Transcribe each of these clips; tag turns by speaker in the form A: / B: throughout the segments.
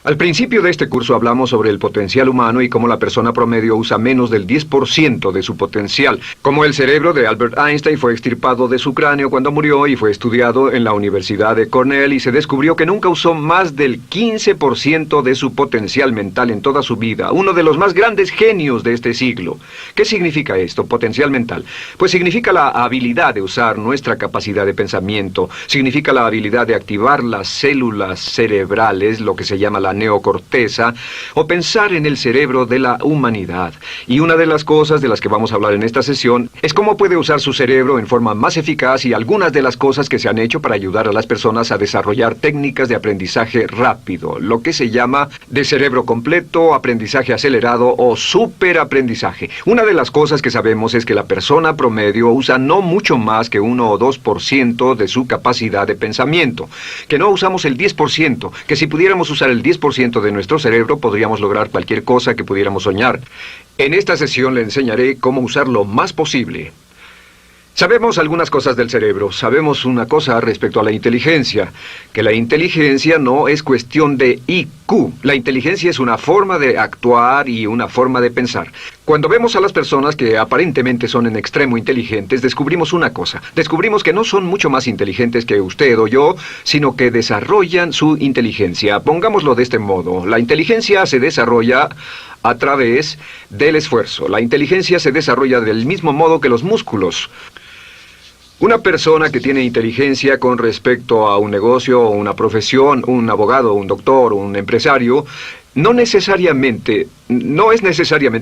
A: Al principio de este curso hablamos sobre el potencial humano y cómo la persona promedio usa menos del 10% de su potencial. Cómo el cerebro de Albert Einstein fue extirpado de su cráneo cuando murió y fue estudiado en la Universidad de Cornell y se descubrió que nunca usó más del 15% de su potencial mental en toda su vida. Uno de los más grandes genios de este siglo. ¿Qué significa esto, potencial mental? Pues significa la habilidad de usar nuestra capacidad de pensamiento. Significa la habilidad de activar las células cerebrales, lo que se llama la neocorteza, o pensar en el cerebro de la humanidad. Y una de las cosas de las que vamos a hablar en esta sesión es cómo puede usar su cerebro en forma más eficaz y algunas de las cosas que se han hecho para ayudar a las personas a desarrollar técnicas de aprendizaje rápido, lo que se llama de cerebro completo, aprendizaje acelerado o superaprendizaje. Una de las cosas que sabemos es que la persona promedio usa no mucho más que 1 o 2% de su capacidad de pensamiento, que no usamos el 10%, que si pudiéramos usar el 10% de nuestro cerebro podríamos lograr cualquier cosa que pudiéramos soñar. En esta sesión le enseñaré cómo usar lo más posible. Sabemos algunas cosas del cerebro. Sabemos una cosa respecto a la inteligencia, que la inteligencia no es cuestión de IQ. La inteligencia es una forma de actuar y una forma de pensar. Cuando vemos a las personas que aparentemente son en extremo inteligentes, descubrimos una cosa. Descubrimos que no son mucho más inteligentes que usted o yo, sino que desarrollan su inteligencia. Pongámoslo de este modo. La inteligencia se desarrolla a través del esfuerzo. La inteligencia se desarrolla del mismo modo que los músculos. Una persona que tiene inteligencia con respecto a un negocio o una profesión, un abogado, un doctor, un empresario, no es necesariamente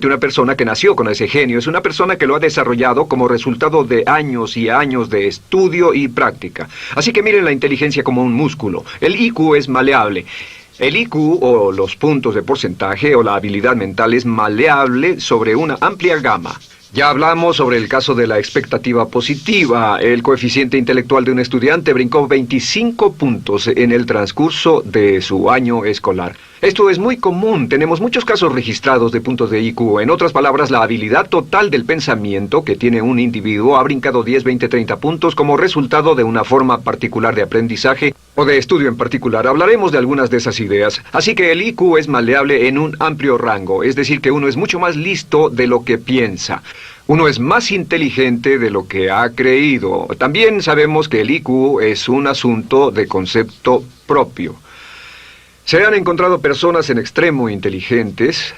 A: una persona que nació con ese genio, es una persona que lo ha desarrollado como resultado de años y años de estudio y práctica. Así que miren la inteligencia como un músculo. El IQ es maleable. El IQ, o los puntos de porcentaje, o la habilidad mental es maleable sobre una amplia gama. Ya hablamos sobre el caso de la expectativa positiva. El coeficiente intelectual de un estudiante brincó 25 puntos en el transcurso de su año escolar. Esto es muy común. Tenemos muchos casos registrados de puntos de IQ. En otras palabras, la habilidad total del pensamiento que tiene un individuo ha brincado 10, 20, 30 puntos como resultado de una forma particular de aprendizaje o de estudio en particular. Hablaremos de algunas de esas ideas. Así que el IQ es maleable en un amplio rango, es decir, que uno es mucho más listo de lo que piensa. Uno es más inteligente de lo que ha creído. También sabemos que el IQ es un asunto de concepto propio. Se han encontrado personas en extremo inteligentes,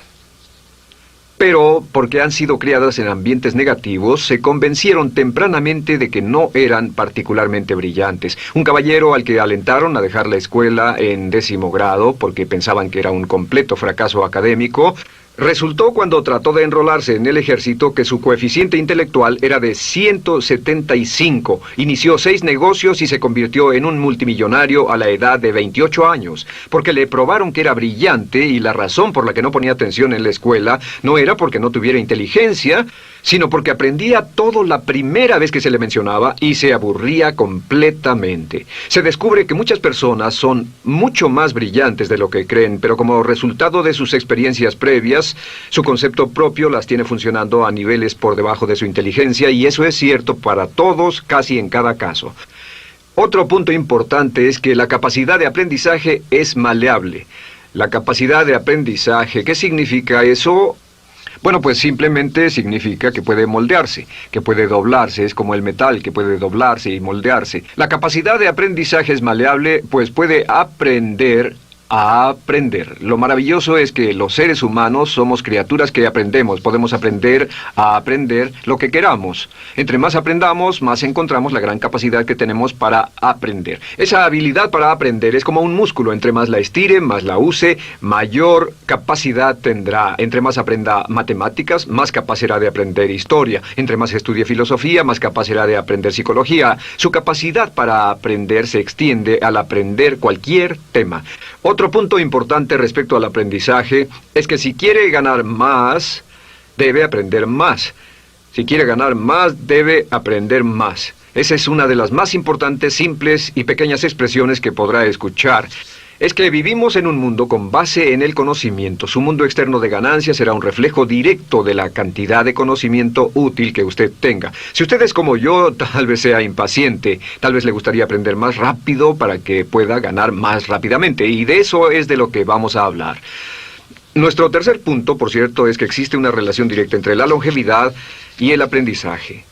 A: pero porque han sido criadas en ambientes negativos, se convencieron tempranamente de que no eran particularmente brillantes. Un caballero al que alentaron a dejar la escuela en 10º grado porque pensaban que era un completo fracaso académico, resultó cuando trató de enrolarse en el ejército que su coeficiente intelectual era de 175. Inició 6 negocios y se convirtió en un multimillonario a la edad de 28 años, porque le probaron que era brillante y la razón por la que no ponía atención en la escuela no era porque no tuviera inteligencia, sino porque aprendía todo la primera vez que se le mencionaba y se aburría completamente. Se descubre que muchas personas son mucho más brillantes de lo que creen, pero como resultado de sus experiencias previas, su concepto propio las tiene funcionando a niveles por debajo de su inteligencia, y eso es cierto para todos, casi en cada caso. Otro punto importante es que la capacidad de aprendizaje es maleable. La capacidad de aprendizaje, ¿qué significa eso? Bueno, pues simplemente significa que puede moldearse, que puede doblarse, es como el metal que puede doblarse y moldearse. La capacidad de aprendizaje es maleable, pues puede aprender a aprender. Lo maravilloso es que los seres humanos somos criaturas que aprendemos. Podemos aprender a aprender lo que queramos. Entre más aprendamos, más encontramos la gran capacidad que tenemos para aprender. Esa habilidad para aprender es como un músculo. Entre más la estire, más la use, mayor capacidad tendrá. Entre más aprenda matemáticas, más capaz será de aprender historia. Entre más estudie filosofía, más capaz será de aprender psicología. Su capacidad para aprender se extiende al aprender cualquier tema. Otro punto importante respecto al aprendizaje es que si quiere ganar más, debe aprender más. Si quiere ganar más, debe aprender más. Esa es una de las más importantes, simples y pequeñas expresiones que podrá escuchar. es que vivimos en un mundo con base en el conocimiento. Su mundo externo de ganancias será un reflejo directo de la cantidad de conocimiento útil que usted tenga. Si usted es como yo, tal vez sea impaciente, tal vez le gustaría aprender más rápido para que pueda ganar más rápidamente, y de eso es de lo que vamos a hablar. Nuestro tercer punto, por cierto, es que existe una relación directa entre la longevidad y el aprendizaje.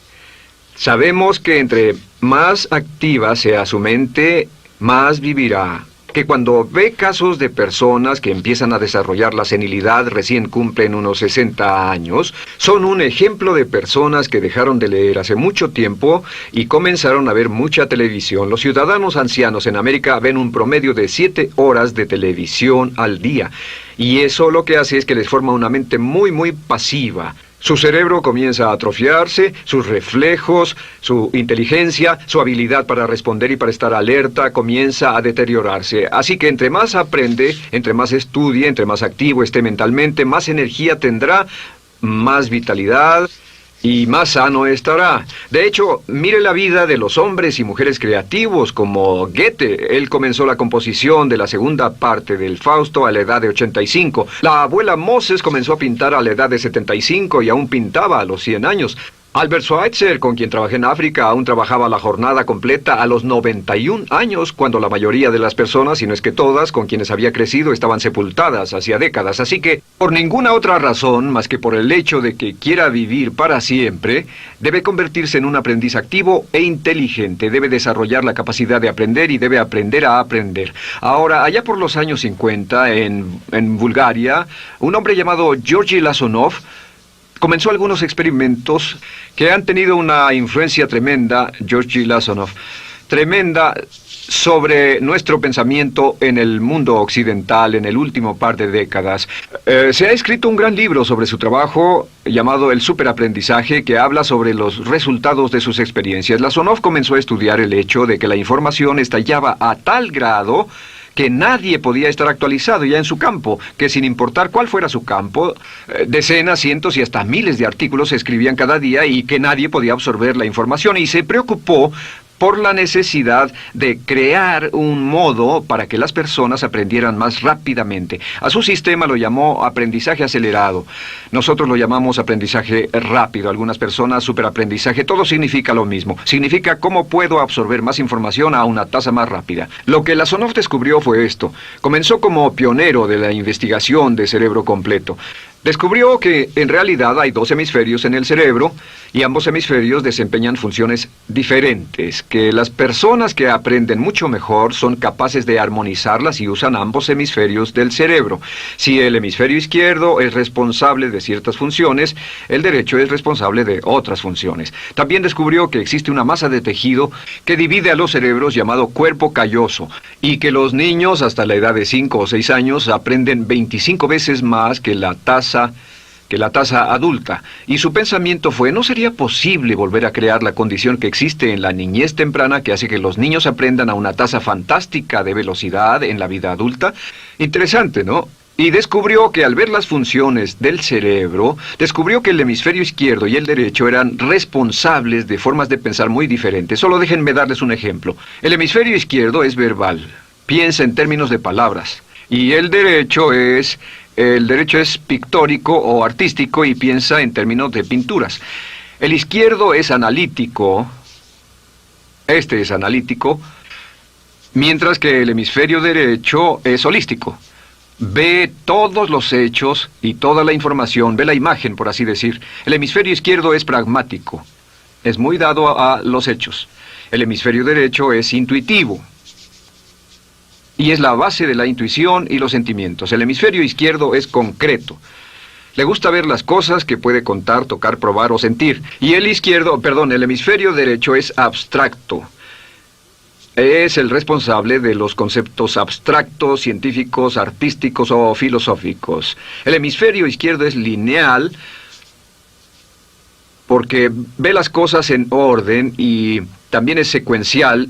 A: Sabemos que entre más activa sea su mente, más vivirá. Que cuando ve casos de personas que empiezan a desarrollar la senilidad, recién cumplen unos 60 años, son un ejemplo de personas que dejaron de leer hace mucho tiempo y comenzaron a ver mucha televisión. Los ciudadanos ancianos en América ven un promedio de 7 horas de televisión al día, y eso lo que hace es que les forma una mente muy pasiva. Su cerebro comienza a atrofiarse, sus reflejos, su inteligencia, su habilidad para responder y para estar alerta comienza a deteriorarse. Así que entre más aprende, entre más estudie, entre más activo esté mentalmente, más energía tendrá, más vitalidad y más sano estará. De hecho, mire la vida de los hombres y mujeres creativos como Goethe. Él comenzó la composición de la segunda parte del Fausto a la edad de 85. La abuela Moses comenzó a pintar a la edad de 75 y aún pintaba a los 100 años. Albert Schweitzer, con quien trabajé en África, aún trabajaba la jornada completa a los 91 años, cuando la mayoría de las personas, si no es que todas, con quienes había crecido, estaban sepultadas hacía décadas. Así que, por ninguna otra razón, más que por el hecho de que quiera vivir para siempre, debe convertirse en un aprendiz activo e inteligente. Debe desarrollar la capacidad de aprender y debe aprender a aprender. Ahora, allá por los años 50, en Bulgaria, un hombre llamado Georgy Lasonov comenzó algunos experimentos que han tenido una influencia tremenda, Georgy Lasonov, tremenda sobre nuestro pensamiento en el mundo occidental en el último par de décadas. Se ha escrito un gran libro sobre su trabajo llamado El Superaprendizaje, que habla sobre los resultados de sus experiencias. Lasonov comenzó a estudiar el hecho de que la información estallaba a tal grado que nadie podía estar actualizado ya en su campo, que sin importar cuál fuera su campo, decenas, cientos y hasta miles de artículos se escribían cada día y que nadie podía absorber la información, y se preocupó por la necesidad de crear un modo para que las personas aprendieran más rápidamente. A su sistema lo llamó aprendizaje acelerado. Nosotros lo llamamos aprendizaje rápido. Algunas personas superaprendizaje. Todo significa lo mismo. Significa cómo puedo absorber más información a una tasa más rápida. Lo que Lasonov descubrió fue esto. Comenzó como pionero de la investigación de cerebro completo. Descubrió que en realidad hay 2 hemisferios en el cerebro y ambos hemisferios desempeñan funciones diferentes, que las personas que aprenden mucho mejor son capaces de armonizarlas y usan ambos hemisferios del cerebro. Si el hemisferio izquierdo es responsable de ciertas funciones, el derecho es responsable de otras funciones. También descubrió que existe una masa de tejido que divide a los cerebros llamado cuerpo calloso, y que los niños hasta la edad de 5 o 6 años aprenden 25 veces más que la tasa adulta. Y su pensamiento fue: ¿no sería posible volver a crear la condición que existe en la niñez temprana que hace que los niños aprendan a una tasa fantástica de velocidad en la vida adulta? Interesante, ¿no? Y descubrió que al ver las funciones del cerebro, descubrió que el hemisferio izquierdo y el derecho eran responsables de formas de pensar muy diferentes. Solo déjenme darles un ejemplo. El hemisferio izquierdo es verbal, piensa en términos de palabras, y el derecho es pictórico o artístico y piensa en términos de pinturas. El izquierdo es analítico, este es analítico, mientras que el hemisferio derecho es holístico. Ve todos los hechos y toda la información, ve la imagen, por así decir. El hemisferio izquierdo es pragmático, es muy dado a los hechos. El hemisferio derecho es intuitivo, y es la base de la intuición y los sentimientos. El hemisferio izquierdo es concreto. Le gusta ver las cosas que puede contar, tocar, probar o sentir. Y el hemisferio derecho es abstracto. Es el responsable de los conceptos abstractos, científicos, artísticos o filosóficos. El hemisferio izquierdo es lineal porque ve las cosas en orden y también es secuencial.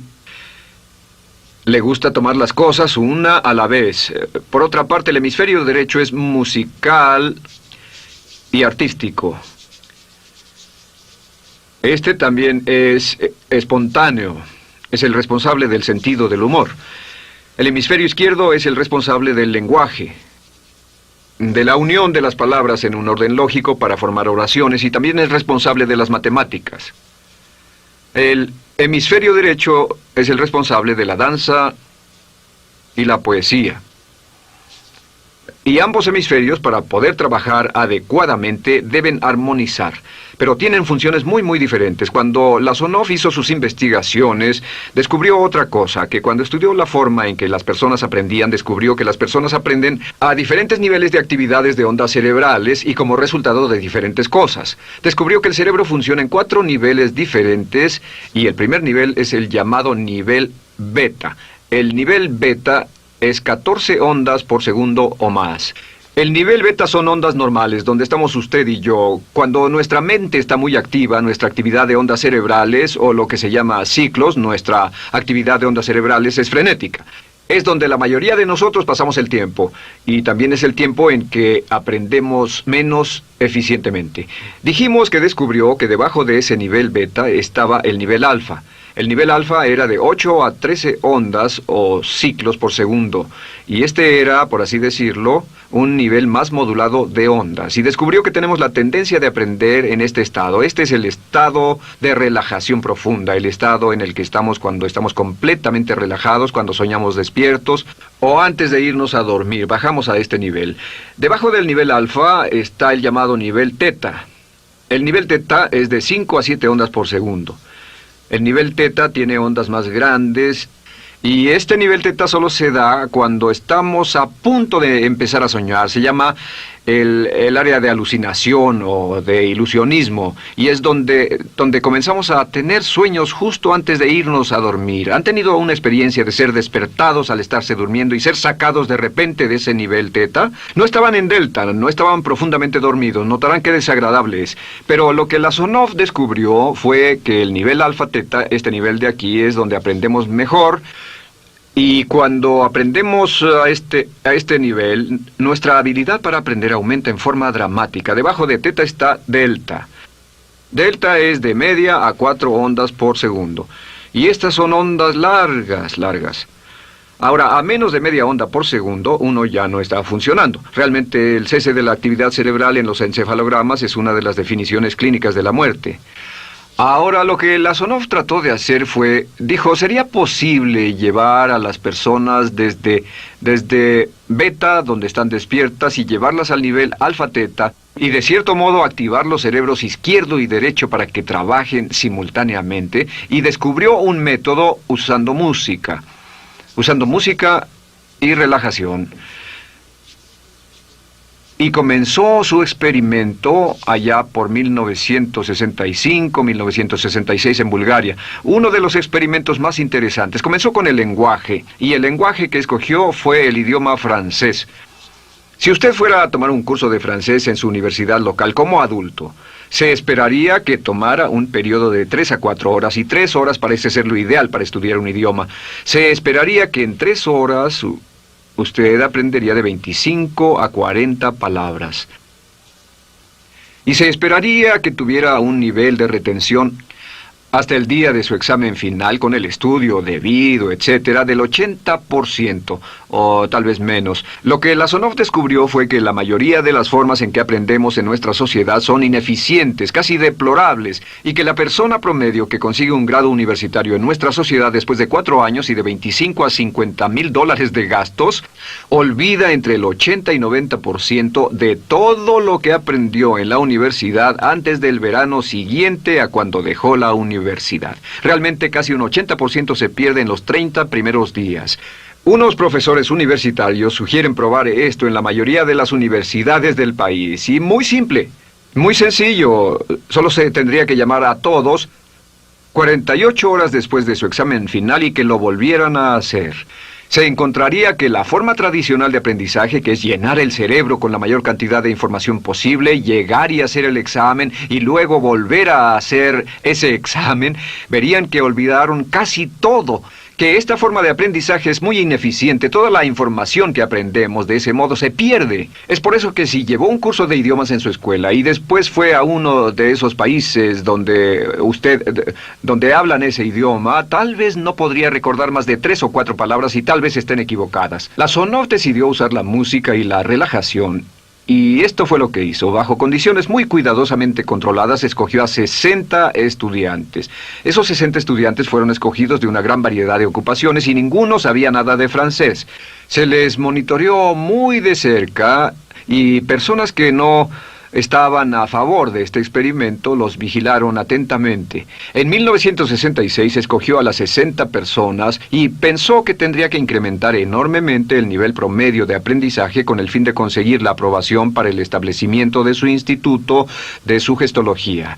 A: Le gusta tomar las cosas una a la vez. Por otra parte, el hemisferio derecho es musical y artístico. Este también es espontáneo. Es el responsable del sentido del humor. El hemisferio izquierdo es el responsable del lenguaje, de la unión de las palabras en un orden lógico para formar oraciones, y también es responsable de las matemáticas. El hemisferio derecho es el responsable de la danza y la poesía. Y ambos hemisferios, para poder trabajar adecuadamente, deben armonizar. Pero tienen funciones muy diferentes. Cuando Lasonov hizo sus investigaciones, descubrió otra cosa, que cuando estudió la forma en que las personas aprendían, descubrió que las personas aprenden a diferentes niveles de actividades de ondas cerebrales y como resultado de diferentes cosas. Descubrió que el cerebro funciona en 4 niveles diferentes, y el primer nivel es el llamado nivel beta. El nivel beta es 14 ondas por segundo o más. El nivel beta son ondas normales, donde estamos usted y yo. Cuando nuestra mente está muy activa, nuestra actividad de ondas cerebrales, o lo que se llama ciclos, nuestra actividad de ondas cerebrales es frenética. Es donde la mayoría de nosotros pasamos el tiempo, y también es el tiempo en que aprendemos menos eficientemente. Dijimos que descubrió que debajo de ese nivel beta estaba el nivel alfa. El nivel alfa era de 8 a 13 ondas o ciclos por segundo, y este era, por así decirlo, un nivel más modulado de ondas. Y descubrió que tenemos la tendencia de aprender en este estado. Este es el estado de relajación profunda, el estado en el que estamos cuando estamos completamente relajados, cuando soñamos despiertos, o antes de irnos a dormir. Bajamos a este nivel. Debajo del nivel alfa está el llamado nivel teta. El nivel teta es de 5 a 7 ondas por segundo. El nivel teta tiene ondas más grandes, y este nivel teta solo se da cuando estamos a punto de empezar a soñar. Se llama el área de alucinación o de ilusionismo, y es donde comenzamos a tener sueños justo antes de irnos a dormir. ¿Han tenido una experiencia de ser despertados al estarse durmiendo y ser sacados de repente de ese nivel teta? No estaban en delta, no estaban profundamente dormidos. Notarán qué desagradable es. Pero lo que Lasonov descubrió fue que el nivel alfa teta, este nivel de aquí, es donde aprendemos mejor. Y cuando aprendemos a este nivel, nuestra habilidad para aprender aumenta en forma dramática. Debajo de teta está delta. Delta es de media a 4 ondas por segundo. Y estas son ondas largas. Ahora, a menos de media onda por segundo, uno ya no está funcionando. Realmente, el cese de la actividad cerebral en los encefalogramas es una de las definiciones clínicas de la muerte. Ahora, lo que Lasonov trató de hacer fue, dijo, ¿sería posible llevar a las personas desde beta, donde están despiertas, y llevarlas al nivel alfa-teta, y de cierto modo activar los cerebros izquierdo y derecho para que trabajen simultáneamente? Y descubrió un método usando música y relajación. Y comenzó su experimento allá por 1965, 1966 en Bulgaria. Uno de los experimentos más interesantes. Comenzó con el lenguaje, y el lenguaje que escogió fue el idioma francés. Si usted fuera a tomar un curso de francés en su universidad local como adulto, se esperaría que tomara un periodo de 3 a 4 horas, y 3 horas parece ser lo ideal para estudiar un idioma. Se esperaría que en 3 horas usted aprendería de 25 a 40 palabras. Y se esperaría que tuviera un nivel de retención hasta el día de su examen final, con el estudio debido, etcétera, del 80%, o tal vez menos. Lo que Lasonov descubrió fue que la mayoría de las formas en que aprendemos en nuestra sociedad son ineficientes, casi deplorables, y que la persona promedio que consigue un grado universitario en nuestra sociedad después de 4 años y de 25 a 50 mil dólares de gastos, olvida entre el 80 y 90% de todo lo que aprendió en la universidad antes del verano siguiente a cuando dejó la universidad. Realmente casi un 80% se pierde en los 30 primeros días. Unos profesores universitarios sugieren probar esto en la mayoría de las universidades del país. Y muy simple, muy sencillo. Solo se tendría que llamar a todos 48 horas después de su examen final y que lo volvieran a hacer. Se encontraría que la forma tradicional de aprendizaje, que es llenar el cerebro con la mayor cantidad de información posible, llegar y hacer el examen y luego volver a hacer ese examen, verían que olvidaron casi todo, que esta forma de aprendizaje es muy ineficiente. Toda la información que aprendemos de ese modo se pierde. Es por eso que si llevó un curso de idiomas en su escuela y después fue a uno de esos países donde hablan ese idioma, tal vez no podría recordar más de 3 o 4 palabras y tal vez estén equivocadas. La Sonov decidió usar la música y la relajación. Y esto fue lo que hizo. Bajo condiciones muy cuidadosamente controladas, escogió a 60 estudiantes. Esos 60 estudiantes fueron escogidos de una gran variedad de ocupaciones y ninguno sabía nada de francés. Se les monitoreó muy de cerca y personas que no estaban a favor de este experimento los vigilaron atentamente. En 1966 escogió a las 60 personas y pensó que tendría que incrementar enormemente el nivel promedio de aprendizaje con el fin de conseguir la aprobación para el establecimiento de su instituto de sugestología.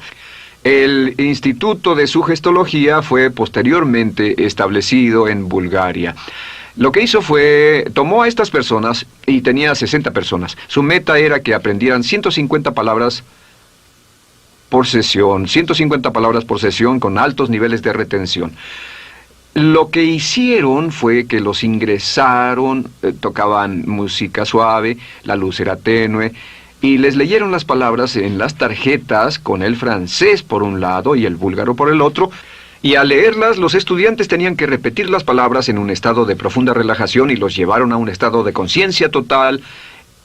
A: El Instituto de Sugestología fue posteriormente establecido en Bulgaria. Lo que hizo fue, tomó a estas personas, y tenía 60 personas. Su meta era que aprendieran 150 palabras por sesión, 150 palabras por sesión con altos niveles de retención. Lo que hicieron fue que los ingresaron, tocaban música suave, la luz era tenue, y les leyeron las palabras en las tarjetas con el francés por un lado y el búlgaro por el otro. Y al leerlas, los estudiantes tenían que repetir las palabras en un estado de profunda relajación y los llevaron a un estado de conciencia total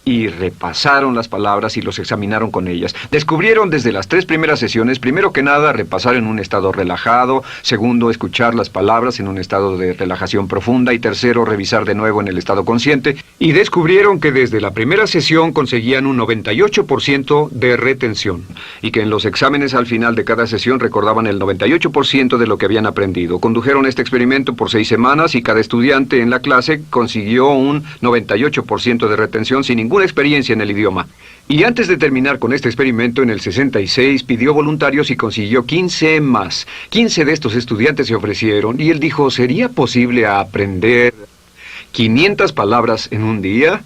A: y repasaron las palabras y los examinaron con ellas. Descubrieron desde las 3 primeras sesiones, primero que nada, repasar en un estado relajado, segundo, escuchar las palabras en un estado de relajación profunda y tercero, revisar de nuevo en el estado consciente. Y descubrieron que desde la primera sesión conseguían un 98% de retención y que en los exámenes al final de cada sesión recordaban el 98% de lo que habían aprendido. Condujeron este experimento por 6 semanas y cada estudiante en la clase consiguió un 98% de retención sin ninguna experiencia en el idioma. Y antes de terminar con este experimento, en el 66 pidió voluntarios y consiguió 15 más. 15 de estos estudiantes se ofrecieron y él dijo, ¿sería posible aprender 500 palabras en un día?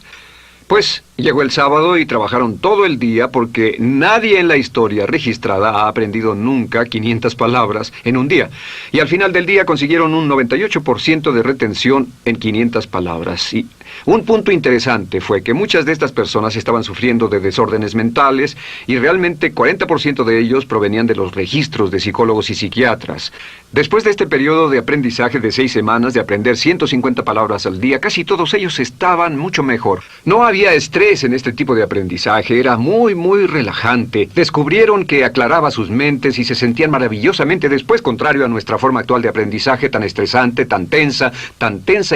A: Pues llegó el sábado y trabajaron todo el día porque nadie en la historia registrada ha aprendido nunca 500 palabras en un día. Y al final del día consiguieron un 98% de retención en 500 palabras. Y un punto interesante fue que muchas de estas personas estaban sufriendo de desórdenes mentales y realmente 40% de ellos provenían de los registros de psicólogos y psiquiatras. Después de este periodo de aprendizaje de 6 semanas de aprender 150 palabras al día, casi todos ellos estaban mucho mejor. No había estrés en este tipo de aprendizaje, era muy relajante. Descubrieron que aclaraba sus mentes y se sentían maravillosamente después, contrario a nuestra forma actual de aprendizaje tan estresante, tan tensa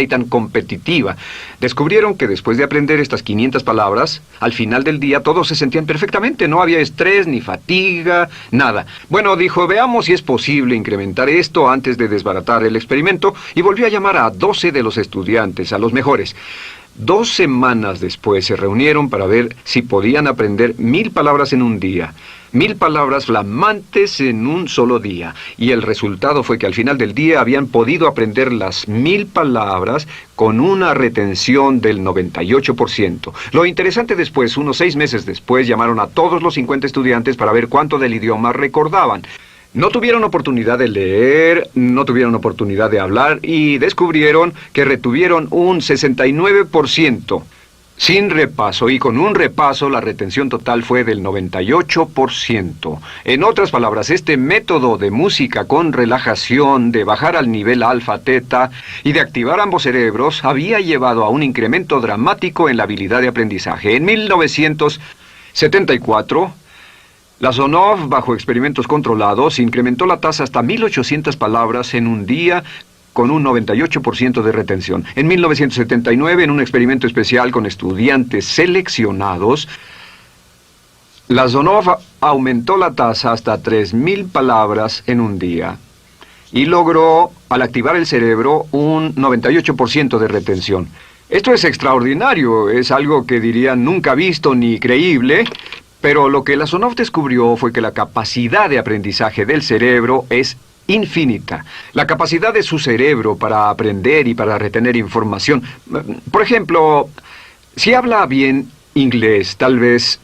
A: y tan competitiva. Descubrieron que después de aprender estas 500 palabras, al final del día todos se sentían perfectamente, no había estrés ni fatiga, nada. Bueno, dijo, veamos si es posible incrementar esto antes de desbaratar el experimento, y volvió a llamar a 12 de los estudiantes, a los mejores. 2 semanas después se reunieron para ver si podían aprender 1000 palabras en un día. 1000 palabras flamantes en un solo día. Y el resultado fue que al final del día habían podido aprender las 1000 palabras con una retención del 98%. Lo interesante después, unos 6 meses después, llamaron a todos los 50 estudiantes para ver cuánto del idioma recordaban. No tuvieron oportunidad de leer, no tuvieron oportunidad de hablar y descubrieron que retuvieron un 69%. Sin repaso, y con un repaso la retención total fue del 98%. En otras palabras, este método de música con relajación, de bajar al nivel alfa-teta y de activar ambos cerebros, había llevado a un incremento dramático en la habilidad de aprendizaje. En 1974, la Sonov, bajo experimentos controlados, incrementó la tasa hasta 1800 palabras en un día, con un 98% de retención. En 1979, en un experimento especial con estudiantes seleccionados, la Sonov aumentó la tasa hasta 3000 palabras en un día y logró, al activar el cerebro, un 98% de retención. Esto es extraordinario, es algo que dirían nunca visto ni creíble, pero lo que la Sonov descubrió fue que la capacidad de aprendizaje del cerebro es infinita. La capacidad de su cerebro para aprender y para retener información. Por ejemplo, si habla bien inglés, tal vez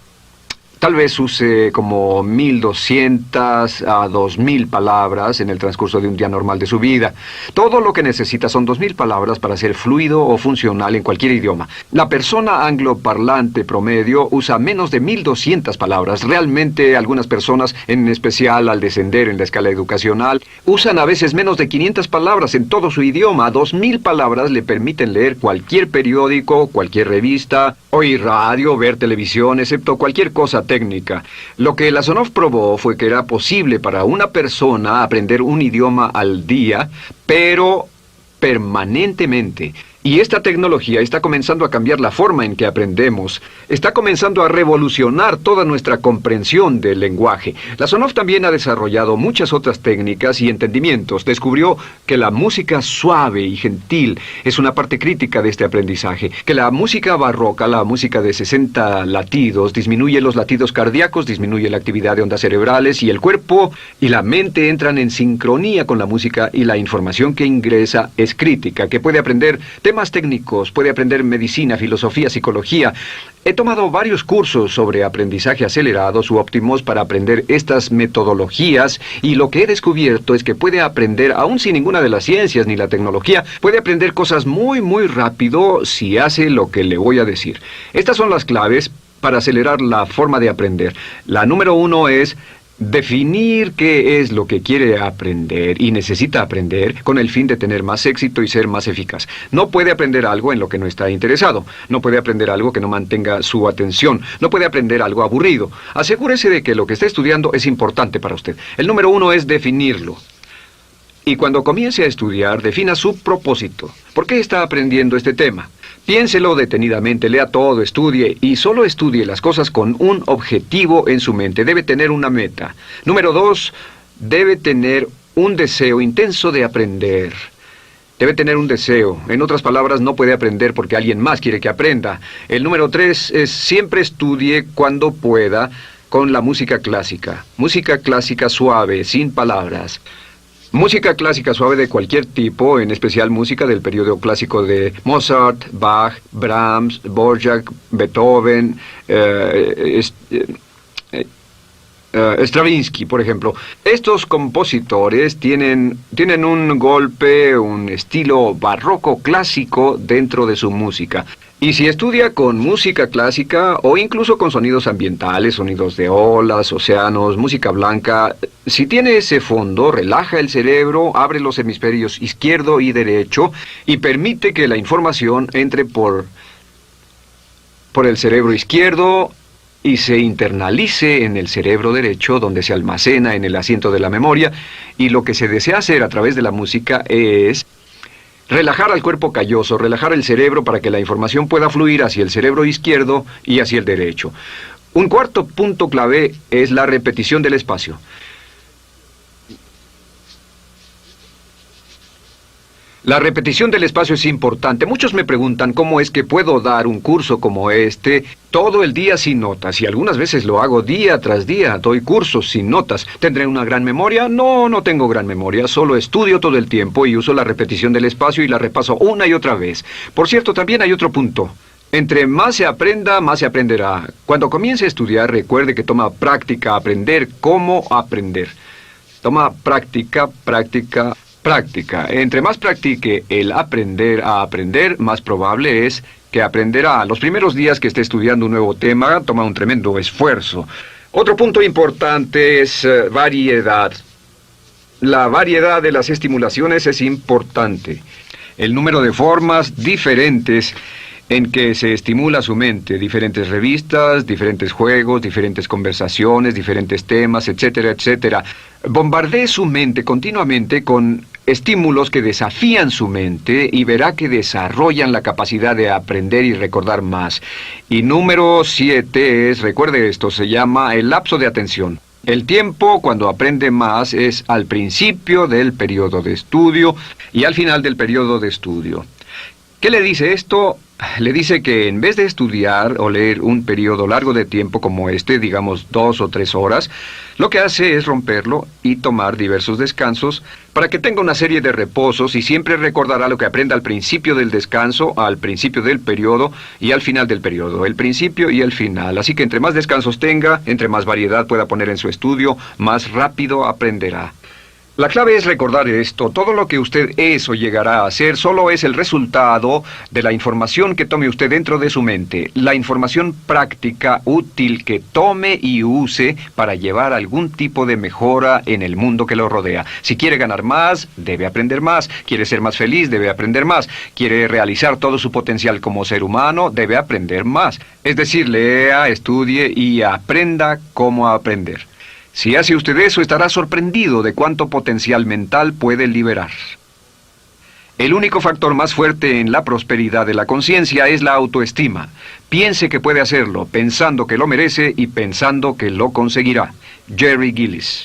A: Tal vez use como 1.200 a 2.000 palabras en el transcurso de un día normal de su vida. Todo lo que necesita son 2.000 palabras para ser fluido o funcional en cualquier idioma. La persona angloparlante promedio usa menos de 1.200 palabras. Realmente algunas personas, en especial al descender en la escala educacional, usan a veces menos de 500 palabras en todo su idioma. 2.000 palabras le permiten leer cualquier periódico, cualquier revista, oír radio, ver televisión, excepto cualquier cosa técnica. Lo que Lasonov probó fue que era posible para una persona aprender un idioma al día, pero permanentemente. Y esta tecnología está comenzando a cambiar la forma en que aprendemos. Está comenzando a revolucionar toda nuestra comprensión del lenguaje. Lasonov también ha desarrollado muchas otras técnicas y entendimientos. Descubrió que la música suave y gentil es una parte crítica de este aprendizaje. Que la música barroca, la música de 60 latidos, disminuye los latidos cardíacos, disminuye la actividad de ondas cerebrales y el cuerpo y la mente entran en sincronía con la música y la información que ingresa es crítica, que puede aprender temas técnicos, puede aprender medicina, filosofía, psicología. He tomado varios cursos sobre aprendizaje acelerado, u óptimos, para aprender estas metodologías, y lo que he descubierto es que puede aprender, aún sin ninguna de las ciencias ni la tecnología, puede aprender cosas muy, muy rápido si hace lo que le voy a decir. Estas son las claves para acelerar la forma de aprender. La número 1 es definir qué es lo que quiere aprender y necesita aprender con el fin de tener más éxito y ser más eficaz. No puede aprender algo en lo que no está interesado. No puede aprender algo que no mantenga su atención. No puede aprender algo aburrido. Asegúrese de que lo que está estudiando es importante para usted. El número 1 es definirlo. Y cuando comience a estudiar, defina su propósito. ¿Por qué está aprendiendo este tema? Piénselo detenidamente, lea todo, estudie y solo estudie las cosas con un objetivo en su mente. Debe tener una meta. Número 2, debe tener un deseo intenso de aprender. Debe tener un deseo. En otras palabras, no puede aprender porque alguien más quiere que aprenda. El número 3 es siempre estudie cuando pueda con la música clásica. Música clásica suave, sin palabras. Música clásica suave de cualquier tipo, en especial música del periodo clásico de Mozart, Bach, Brahms, Dvorak, Beethoven, Stravinsky, por ejemplo. Estos compositores tienen un golpe, un estilo barroco clásico dentro de su música. Y si estudia con música clásica o incluso con sonidos ambientales, sonidos de olas, océanos, música blanca, si tiene ese fondo, relaja el cerebro, abre los hemisferios izquierdo y derecho y permite que la información entre por el cerebro izquierdo y se internalice en el cerebro derecho, donde se almacena en el asiento de la memoria, y lo que se desea hacer a través de la música es relajar al cuerpo calloso, relajar el cerebro para que la información pueda fluir hacia el cerebro izquierdo y hacia el derecho. Un cuarto punto clave es la repetición del espacio. La repetición del espacio es importante. Muchos me preguntan cómo es que puedo dar un curso como este todo el día sin notas, y algunas veces lo hago día tras día, doy cursos sin notas. ¿Tendré una gran memoria? No, no tengo gran memoria, solo estudio todo el tiempo y uso la repetición del espacio y la repaso una y otra vez. Por cierto, también hay otro punto. Entre más se aprenda, más se aprenderá. Cuando comience a estudiar, recuerde que toma práctica aprender cómo aprender. Toma práctica, práctica, práctica. Entre más practique el aprender a aprender, más probable es que aprenderá. Los primeros días que esté estudiando un nuevo tema, toma un tremendo esfuerzo. Otro punto importante es variedad. La variedad de las estimulaciones es importante. El número de formas diferentes en que se estimula su mente, diferentes revistas, diferentes juegos, diferentes conversaciones, diferentes temas, etcétera, etcétera. Bombardee su mente continuamente con estímulos que desafían su mente y verá que desarrollan la capacidad de aprender y recordar más. Y número 7 es, recuerde esto, se llama el lapso de atención. El tiempo cuando aprende más es al principio del periodo de estudio y al final del periodo de estudio. ¿Qué le dice esto? Le dice que en vez de estudiar o leer un periodo largo de tiempo como este, digamos 2 o 3 horas, lo que hace es romperlo y tomar diversos descansos para que tenga una serie de reposos y siempre recordará lo que aprenda al principio del descanso, al principio del periodo y al final del periodo, el principio y el final. Así que entre más descansos tenga, entre más variedad pueda poner en su estudio, más rápido aprenderá. La clave es recordar esto. Todo lo que usted es o llegará a ser solo es el resultado de la información que tome usted dentro de su mente. La información práctica, útil, que tome y use para llevar algún tipo de mejora en el mundo que lo rodea. Si quiere ganar más, debe aprender más. Quiere ser más feliz, debe aprender más. Quiere realizar todo su potencial como ser humano, debe aprender más. Es decir, lea, estudie y aprenda cómo aprender. Si hace usted eso, estará sorprendido de cuánto potencial mental puede liberar. El único factor más fuerte en la prosperidad de la conciencia es la autoestima. Piense que puede hacerlo, pensando que lo merece y pensando que lo conseguirá. Jerry Gillis.